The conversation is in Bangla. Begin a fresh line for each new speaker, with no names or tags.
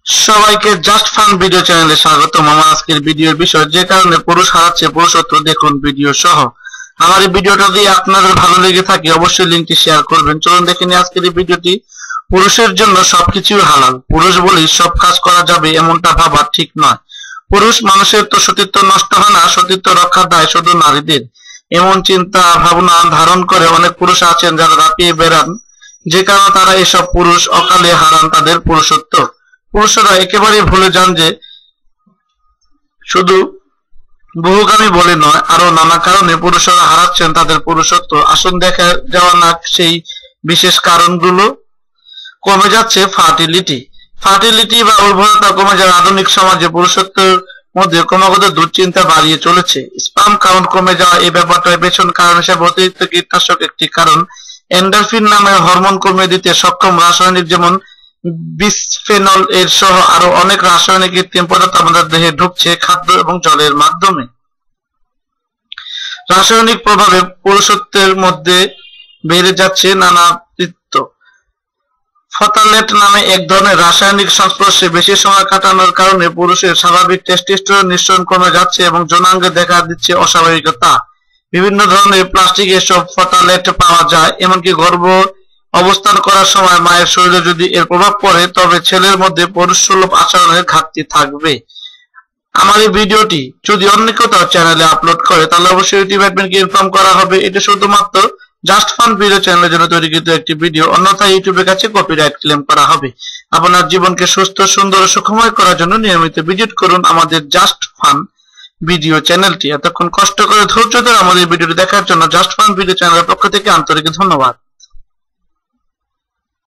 সবাইকে জাস্ট ফান ভিডিও চ্যানেলে স্বাগতম। আমার আজকের ভিডিওর বিষয় যে কারণে পুরুষ হারাচ্ছে পুরুষত্ব, দেখুন ভিডিও সহ। আমার এই ভিডিওটা যদি আপনাদের ভালো লেগে থাকে অবশ্যই লিংকটি শেয়ার করবেন। চলুন দেখে নিই আজকের এই ভিডিওটি। পুরুষের জন্য সবকিছুই হালাল, পুরুষ বলেই সব কাজ করা যাবে এমনটা ভাবা ঠিক নয়। পুরুষ মানুষের তো সতীত্ব নষ্ট হয় না, সতীত্ব রক্ষার দায় শুধু নারীদের। এমন চিন্তা ভাবনা ধারণ করে অনেক পুরুষ আছেন যারা রাপিয়ে বেড়ান, যে কারণে তারা এসব পুরুষ অকালে হারান তাদের পুরুষত্ব। পুরুষরা একেবারে ভুলে যান যে শুধু বহুগামী বলে নয়, আরো নানা কারণে পুরুষরা হারাচ্ছেন তাদের পুরুষত্ব। আসুন দেখা যাওয়া না সেই বিশেষ কারণগুলো। কমে যাচ্ছে ফার্টিলিটি বা উর্বরতা কমে যাওয়া আধুনিক সমাজে পুরুষত্বের মধ্যে ক্রমাগত দুশ্চিন্তা বাড়িয়ে চলেছে। স্পার্ম কাউন্ট কমে যাওয়া এই ব্যাপারটার পেছন কারণ হিসেবে অতিরিক্ত কীটনাশক একটি কারণ। এন্ডোরফিন নামে হরমোন কমিয়ে দিতে সক্ষম রাসায়নিক যেমন বিসফেনল এর সহ আরো অনেক রাসায়নিক কৃত্রিম পদার্থ আমাদের দেহে ঢুকছে খাদ্য এবং জলের মাধ্যমে। রাসায়নিক প্রভাবে পুরুষত্বের মধ্যে বেড়ে যাচ্ছে নানাত্ব। ফতালেট নামে এক ধরনের রাসায়নিক সংস্পর্শে বেশি সময় কাটানোর কারণে পুরুষের স্বাভাবিক টেস্টোস্টেরন নিঃসরণ কমে যাচ্ছে এবং যৌনাঙ্গে দেখা দিচ্ছে অস্বাভাবিকতা। বিভিন্ন ধরনের প্লাস্টিক এসব ফতালেট পাওয়া যায়, এমনকি গর্ভ অবস্থান করার সময় মায়ের শরীরে যদি এর প্রভাব পড়ে তবে ছেলের মধ্যে পুরুষসুলভ আচরণের ঘাটতি থাকবে। আমার এই ভিডিওটি যদি অন্য কোথাও চ্যানেলে আপলোড করে তাহলে অবশ্যই ইউটিউব অ্যাডমিনকে ইনফর্ম করা হবে। এটা শুধুমাত্র জাস্ট ফান ভিডিও চ্যানেলের জন্য তৈরিকৃত একটি ভিডিও, অন্যথায় ইউটিউবের কাছে কপিরাইট ক্লেম করা হবে। আপনার জীবনকে সুস্থ, সুন্দর ও সুখময় করার জন্য নিয়মিত ভিজিট করুন আমাদের জাস্ট ফান ভিডিও চ্যানেলটি। এতক্ষণ কষ্ট করে ধৈর্য ধরে আমাদের ভিডিওটি দেখার জন্য জাস্ট ফান ভিডিও চ্যানেলের পক্ষ থেকে আন্তরিক ধন্যবাদ।